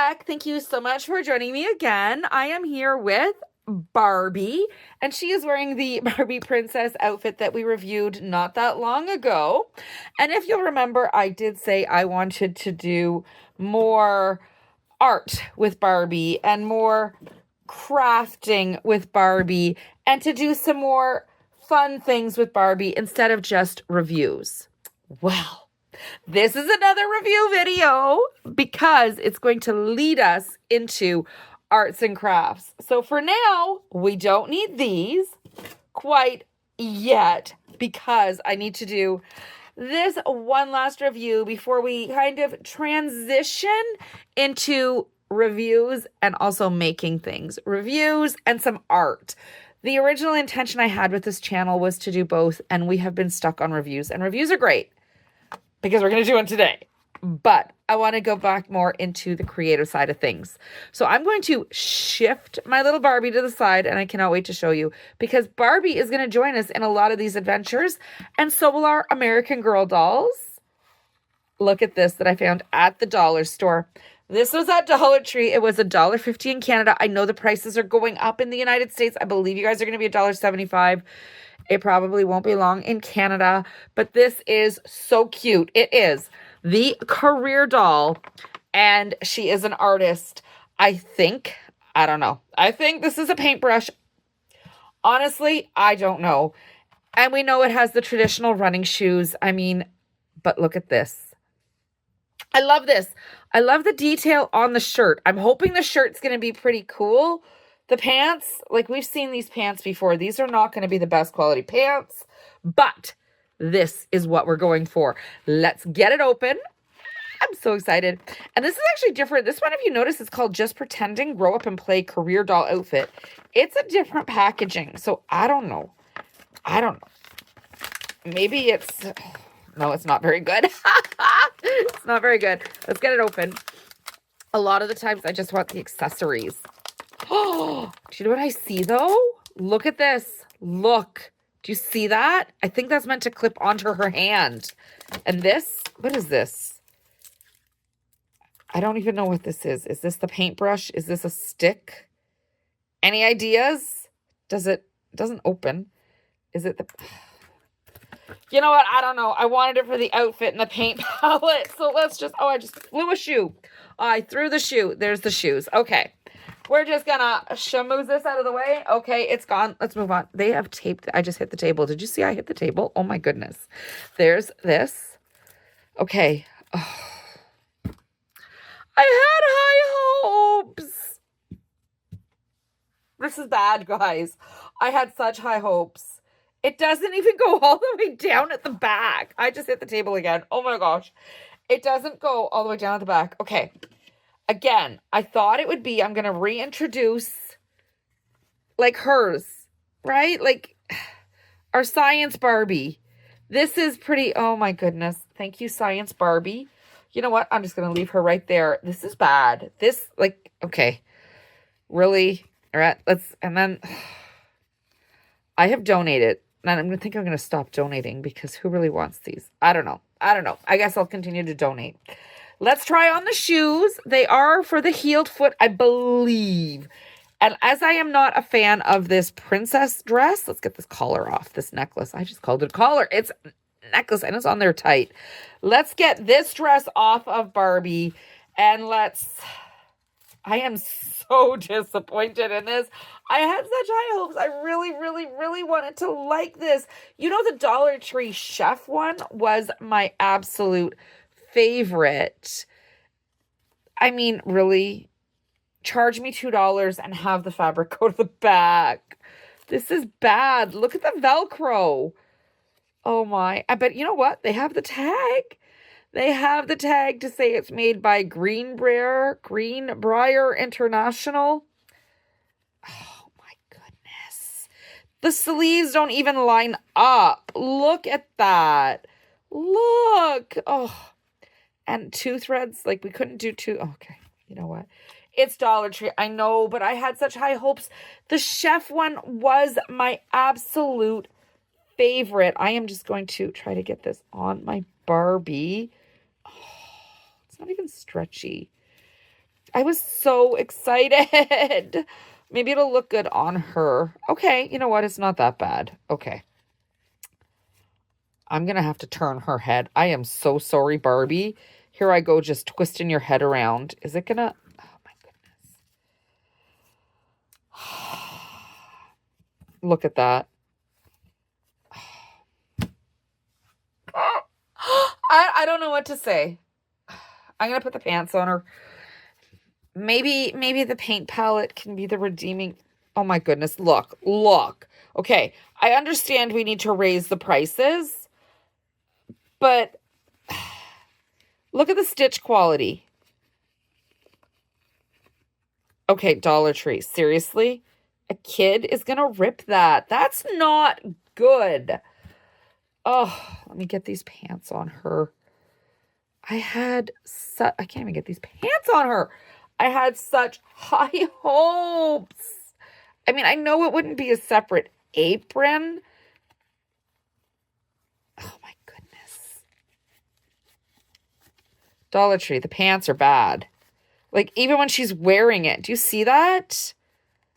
back. Thank you so much for joining me again. I am here with Barbie, and she is wearing the Barbie princess outfit that we reviewed not that long ago. And if you'll remember, I did say I wanted to do more art with Barbie and more crafting with Barbie and to do some more fun things with Barbie instead of just reviews. Well, this is another review video because it's going to lead us into arts and crafts. So for now, we don't need these quite yet because I need to do this one last review before we kind of transition into reviews and also making things. Reviews and some art. The original intention I had with this channel was to do both, and we have been stuck on reviews. And reviews are great because we're going to do one today. But I want to go back more into the creative side of things. So I'm going to shift my little Barbie to the side, and I cannot wait to show you because Barbie is going to join us in a lot of these adventures, and so will our American Girl dolls. Look at this that I found at the dollar store. This was at Dollar Tree. It was $1.50 in Canada. I know the prices are going up in the United States. I believe you guys are going to be $1.75. It probably won't be long in Canada, but this is so cute. It is the career doll, and she is an artist. I think this is a paintbrush. Honestly, I don't know. And we know it has the traditional running shoes. I mean, but look at this. I love this. I love the detail on the shirt. I'm hoping the shirt's going to be pretty cool. The pants, like we've seen these pants before. These are not going to be the best quality pants, but this is what we're going for. Let's get it open. I'm so excited. And this is actually different. This one, if you notice, is called Just Pretending, Grow Up and Play Career Doll Outfit. It's a different packaging. So I don't know. Maybe it's... No, it's not very good. It's not very good. Let's get it open. A lot of the times, I just want the accessories. Oh, do you know what I see, though? Look at this. Look. Do you see that? I think that's meant to clip onto her hand. And this, what is this? I don't even know what this is. Is this the paintbrush? Is this a stick? Any ideas? It doesn't open. Is it the... You know what? I don't know. I wanted it for the outfit and the paint palette. So let's just... Oh, I just flew a shoe. I threw the shoe. There's the shoes. Okay. We're just gonna schmooze this out of the way. Okay, it's gone. Let's move on. They have taped. I just hit the table. Did you see I hit the table? Oh my goodness. There's this. Okay. Oh. I had high hopes. This is bad, guys. I had such high hopes. It doesn't even go all the way down at the back. I just hit the table again. Oh my gosh. It doesn't go all the way down at the back. Okay. Again, I thought it would be, I'm going to reintroduce like hers, right? Like our Science Barbie. This is pretty, oh my goodness. Thank you, Science Barbie. You know what? I'm just going to leave her right there. This is bad. This, like, okay. Really? All right, and then I have donated. And I'm going to stop donating because who really wants these? I don't know. I guess I'll continue to donate. Let's try on the shoes. They are for the heeled foot, I believe. And as I am not a fan of this princess dress, let's get this collar off, this necklace. I just called it a collar. It's a necklace and it's on there tight. Let's get this dress off of Barbie and I am so disappointed in this. I had such high hopes. I really, really, really wanted to like this. You know, the Dollar Tree chef one was my absolute favorite. I mean, really? Charge me $2 and have the fabric go to the back. This is bad. Look at the Velcro. Oh my. But you know what? They have the tag. They have the tag to say it's made by Greenbrier International. Oh my goodness. The sleeves don't even line up. Look at that. Look. Oh. And two threads, like we couldn't do two. Okay, you know what? It's Dollar Tree, I know, but I had such high hopes. The chef one was my absolute favorite. I am just going to try to get this on my Barbie. Oh, it's not even stretchy. I was so excited. Maybe it'll look good on her. Okay, you know what? It's not that bad. Okay. I'm going to have to turn her head. I am so sorry, Barbie. Here I go, just twisting your head around. Is it going to... Oh, my goodness. Look at that. I don't know what to say. I'm going to put the pants on her. Maybe the paint palette can be the redeeming... Oh, my goodness. Look. Okay, I understand we need to raise the prices, but look at the stitch quality. Okay, Dollar Tree. Seriously? A kid is going to rip that. That's not good. Oh, let me get these pants on her. I can't even get these pants on her. I had such high hopes. I mean, I know it wouldn't be a separate apron. Oh my goodness. Dollar Tree, the pants are bad. Like, even when she's wearing it. Do you see that?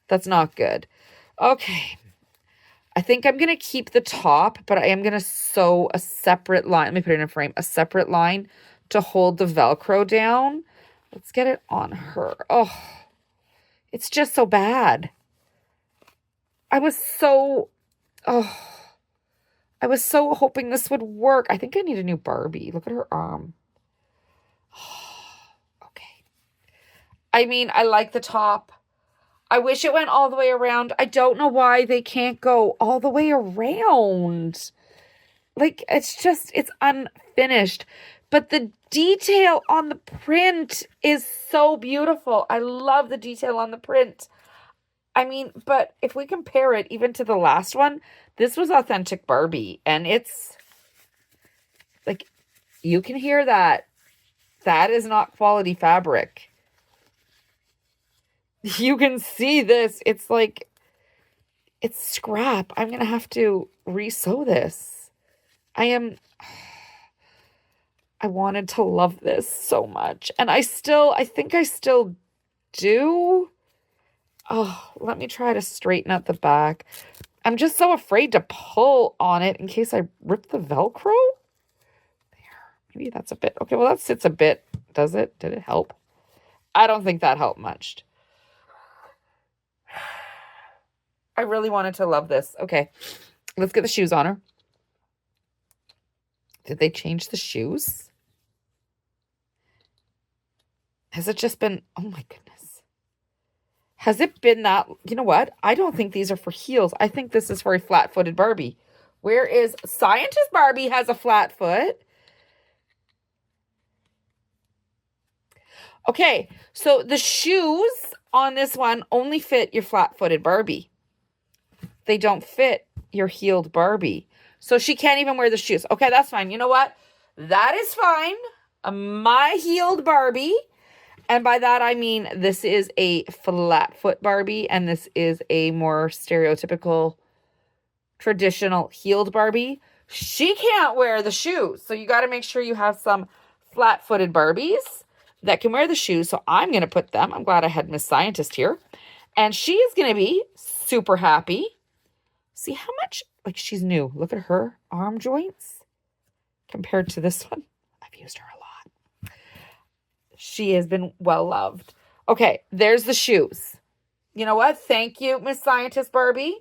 That's not good. Okay. I think I'm going to keep the top, but I am going to sew a separate line. Let me put it in a frame. A separate line to hold the Velcro down. Let's get it on her. Oh, it's just so bad. I was so hoping this would work. I think I need a new Barbie. Look at her arm. Okay. I mean, I like the top. I wish it went all the way around. I don't know why they can't go all the way around. Like, it's unfinished. But the detail on the print is so beautiful. I love the detail on the print. I mean, but if we compare it even to the last one, this was authentic Barbie. And it's like, you can hear that. That is not quality fabric. You can see this. It's like, it's scrap. I'm going to have to re-sew this. I wanted to love this so much. And I think I still do. Oh, let me try to straighten out the back. I'm just so afraid to pull on it in case I rip the Velcro. There. Maybe that's a bit. Okay, well, that sits a bit. Does it? Did it help? I don't think that helped much. I really wanted to love this. Okay, let's get the shoes on her. Did they change the shoes? Has it just been... Oh, my goodness. Has it been that... You know what? I don't think these are for heels. I think this is for a flat-footed Barbie. Where is... Scientist Barbie has a flat foot. Okay, so the shoes on this one only fit your flat-footed Barbie. They don't fit your heeled Barbie. So she can't even wear the shoes. Okay, that's fine. You know what? That is fine. My heeled Barbie. And by that, I mean this is a flat foot Barbie. And this is a more stereotypical, traditional heeled Barbie. She can't wear the shoes. So you got to make sure you have some flat-footed Barbies that can wear the shoes. So I'm going to put them. I'm glad I had Miss Scientist here. And she is going to be super happy. See how much, like, she's new. Look at her arm joints compared to this one. I've used her a lot. She has been well loved. Okay, there's the shoes. You know what? Thank you, Miss Scientist Barbie.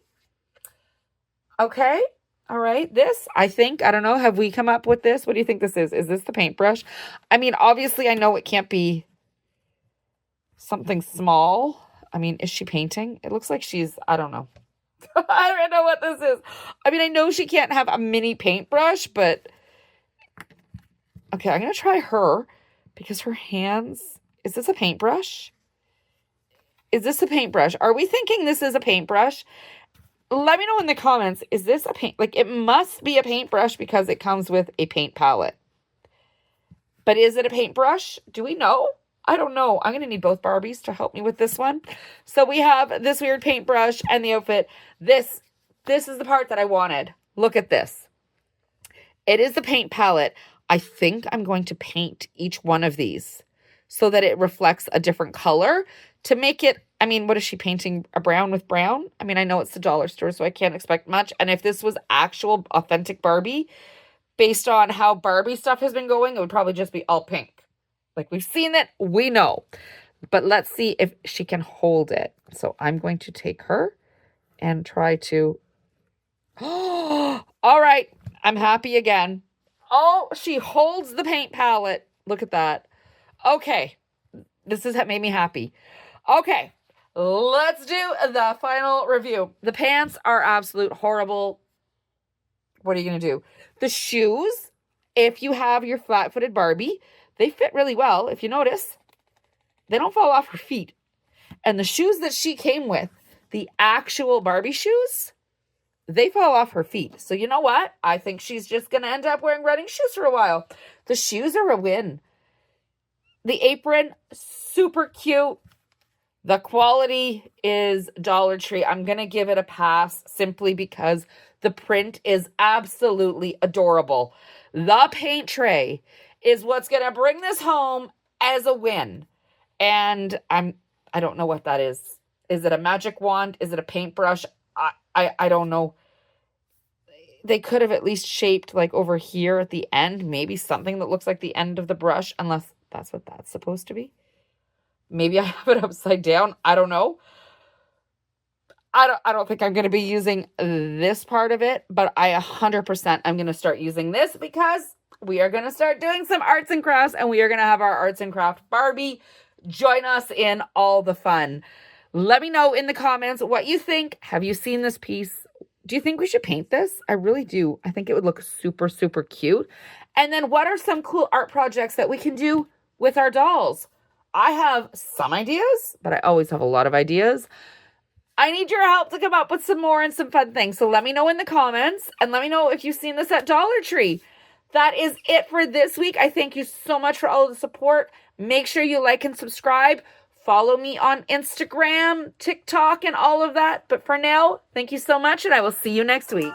Okay, all right. This, I don't know, have we come up with this? What do you think this is? Is this the paintbrush? I mean, obviously, I know it can't be something small. I mean, is she painting? It looks like she's, I don't know. I don't know what this is. I mean, I know she can't have a mini paintbrush, but... Okay, I'm going to try her because her hands... Is this a paintbrush? Is this a paintbrush? Are we thinking this is a paintbrush? Let me know in the comments. Is this a paint... Like, it must be a paintbrush because it comes with a paint palette. But is it a paintbrush? Do we know? I don't know. I'm going to need both Barbies to help me with this one. So we have this weird paintbrush and the outfit. This is the part that I wanted. Look at this. It is the paint palette. I think I'm going to paint each one of these. so that it reflects a different color to make it, I mean, what is she painting? A brown with brown? I mean, I know it's the dollar store, so I can't expect much. And if this was actual authentic Barbie, based on how Barbie stuff has been going, it would probably just be all pink. Like, we've seen it, we know. But let's see if she can hold it. So I'm going to take her and try to... all right, I'm happy again. Oh, she holds the paint palette. Look at that. Okay, this has made me happy. Okay, let's do the final review. The pants are absolute horrible. What are you going to do? The shoes, if you have your flat-footed Barbie, they fit really well. If you notice, they don't fall off her feet. And the shoes that she came with, the actual Barbie shoes, they fall off her feet. So you know what? I think she's just going to end up wearing running shoes for a while. The shoes are a win. The apron, super cute. The quality is Dollar Tree. I'm going to give it a pass simply because the print is absolutely adorable. The paint tray is what's going to bring this home as a win. And I don't know what that is. Is it a magic wand? Is it a paintbrush? I don't know. They could have at least shaped like over here at the end, maybe something that looks like the end of the brush, unless that's what that's supposed to be. Maybe I have it upside down. I don't know. I don't think I'm going to be using this part of it, but I 100% I'm going to start using this because we are going to start doing some arts and crafts, and we are going to have our arts and craft Barbie join us in all the fun. Let me know in the comments what you think. Have you seen this piece? Do you think we should paint this? I really do. I think it would look super, super cute. And then what are some cool art projects that we can do with our dolls? I have some ideas, but I always have a lot of ideas. I need your help to come up with some more and some fun things. So let me know in the comments, and let me know if you've seen this at Dollar Tree. That is it for this week. I thank you so much for all the support. Make sure you like and subscribe. Follow me on Instagram, TikTok, and all of that. But for now, thank you so much, and I will see you next week.